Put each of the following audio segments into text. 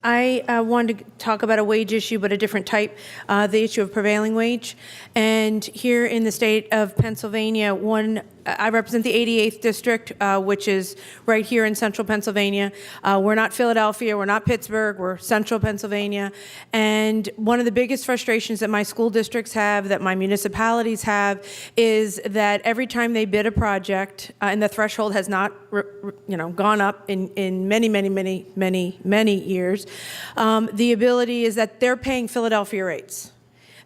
I wanted to talk about a wage issue, but a different type, the issue of prevailing wage. And here in the state of Pennsylvania, I represent the 88th district, which is right here in central Pennsylvania. We're not Philadelphia, we're not Pittsburgh, we're central Pennsylvania. And one of the biggest frustrations that my school districts have, that my municipalities have, is that every time they bid a project, and the threshold has not gone up in many years, the ability is that they're paying Philadelphia rates.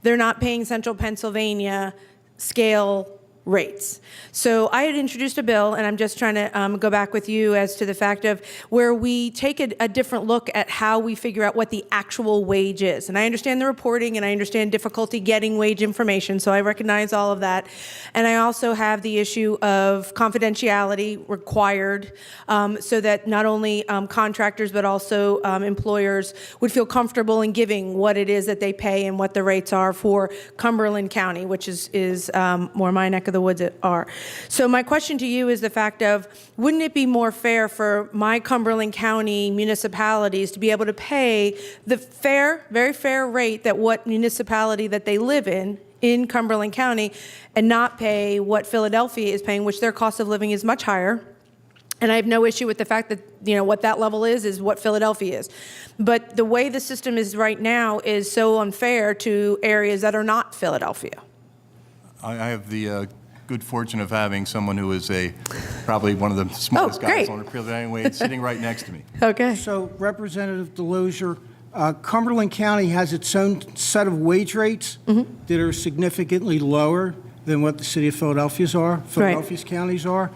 They're not paying central Pennsylvania scale rates. So I had introduced a bill, and I'm just trying to go back with you as to the fact of where we take a different look at how we figure out what the actual wage is. And I understand the reporting, and I understand difficulty getting wage information, so I recognize all of that. And I also have the issue of confidentiality required, so that not only contractors but also employers would feel comfortable in giving what it is that they pay and what the rates are for Cumberland County, which is more my neck of the woods are. So my question to you is the fact of, wouldn't it be more fair for my Cumberland County municipalities to be able to pay the fair, very fair rate that what municipality that they live in Cumberland County, and not pay what Philadelphia is paying, which their cost of living is much higher? And I have no issue with the fact that, what that level is what Philadelphia is. But the way the system is right now is so unfair to areas that are not Philadelphia. I have the good fortune of having someone who is probably one of the smartest guys on the prevailing wage sitting right next to me. Okay. So, Representative Delozier, Cumberland County has its own set of wage rates that are significantly lower than what the city of Philadelphia's counties are.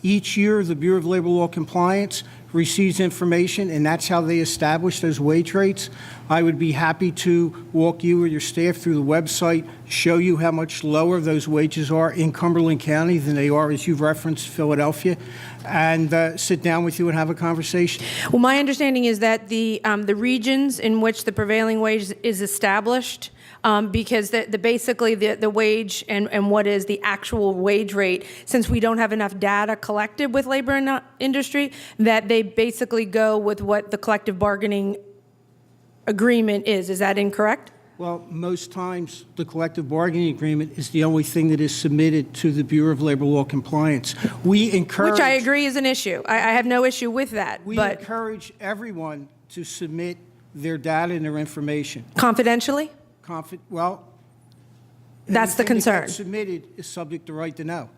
Each year, the Bureau of Labor Law Compliance receives information, and that's how they establish those wage rates. I would be happy to walk you or your staff through the website, show you how much lower those wages are in Cumberland County than they are, as you've referenced, Philadelphia, and sit down with you and have a conversation. Well, my understanding is that the regions in which the prevailing wage is established, because basically the wage and what is the actual wage rate, since we don't have enough data collected with labor and industry, that they basically go with what the collective bargaining agreement is. Is that incorrect? Well, most times the collective bargaining agreement is the only thing that is submitted to the Bureau of Labor Law Compliance. We encourage... Which I agree is an issue. I have no issue with that. We encourage everyone to submit their data and their information. Confidentially? Well, that's the concern. That submitted is subject to right to know.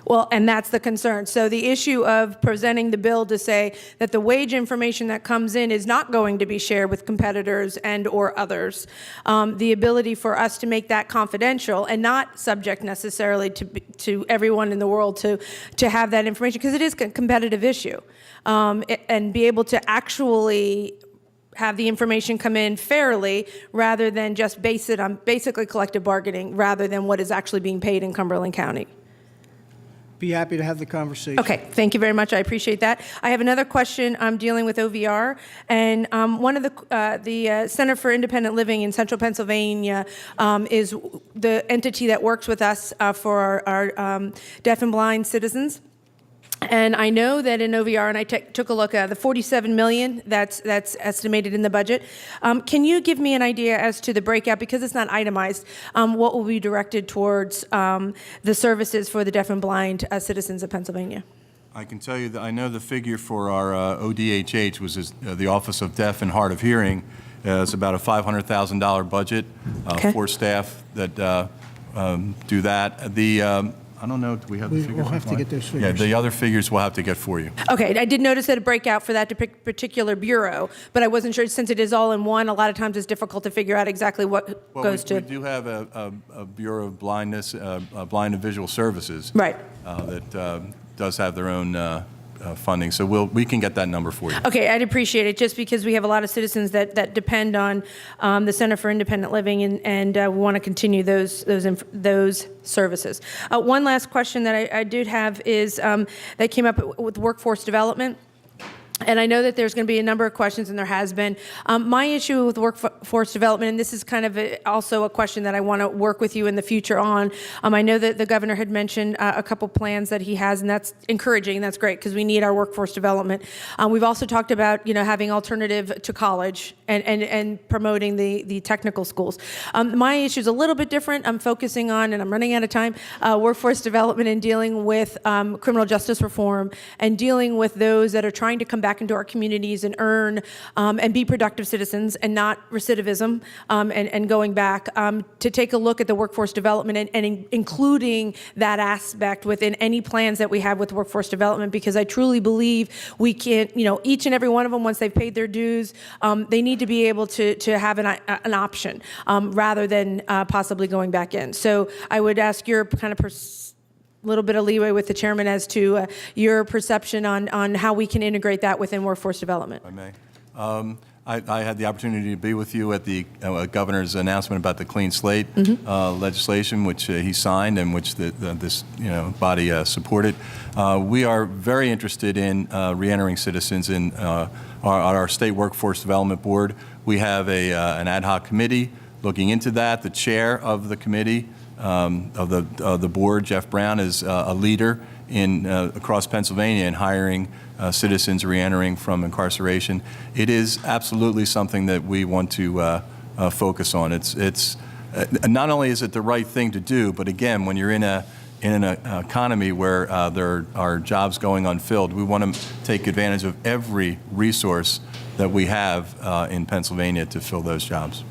Well, and that's the concern. So the issue of presenting the bill to say that the wage information that comes in is not going to be shared with competitors and or others, the ability for us to make that confidential and not subject necessarily to everyone in the world to have that information, because it is a competitive issue, and be able to actually have the information come in fairly rather than just base it on basically collective bargaining rather than what is actually being paid in Cumberland County. Be happy to have the conversation. Okay, thank you very much. I appreciate that. I have another question dealing with OVR, and one of the Center for Independent Living in Central Pennsylvania is the entity that works with us for our deaf and blind citizens. And I know that in OVR, and I took a look at the $47 million that's estimated in the budget. Can you give me an idea as to the breakout, because it's not itemized, what will be directed towards the services for the deaf and blind citizens of Pennsylvania? I can tell you that I know the figure for our ODHH, which is the Office of Deaf and Hard of Hearing, is about a $500,000 budget for staff that do that. I don't know. Do we have the figures? We'll have to get those figures. Yeah, the other figures we'll have to get for you. Okay, I did notice that a breakout for that particular bureau, but I wasn't sure, since it is all in one, a lot of times it's difficult to figure out exactly what goes to. We do have a Bureau of Blindness, Blind and Visual Services. Right. That does have their own funding, so we can get that number for you. Okay, I'd appreciate it, just because we have a lot of citizens that depend on the Center for Independent Living, and we want to continue those services. One last question that I did have is that came up with workforce development. And I know that there's going to be a number of questions, and there has been. My issue with workforce development, and this is kind of also a question that I want to work with you in the future on. I know that the governor had mentioned a couple plans that he has, and that's encouraging. That's great because we need our workforce development. We've also talked about, having alternative to college and promoting the technical schools. My issue is a little bit different. I'm focusing on, and I'm running out of time, workforce development and dealing with criminal justice reform and dealing with those that are trying to come back into our communities and earn and be productive citizens and not recidivism and going back, to take a look at the workforce development and including that aspect within any plans that we have with workforce development, because I truly believe we can't, each and every one of them, once they've paid their dues, they need to be able to have an option rather than possibly going back in. So I would ask your kind of little bit of leeway with the chairman as to your perception on how we can integrate that within workforce development. If I may. I had the opportunity to be with you at the governor's announcement about the clean slate legislation, which he signed and which this body supported. We are very interested in reentering citizens in our state workforce development board. We have an ad hoc committee looking into that. The chair of the committee of the board, Jeff Brown, is a leader in across Pennsylvania in hiring citizens reentering from incarceration. It is absolutely something that we want to focus on. It's not only is it the right thing to do, but again, when you're in an economy where there are jobs going unfilled, we want to take advantage of every resource that we have in Pennsylvania to fill those jobs.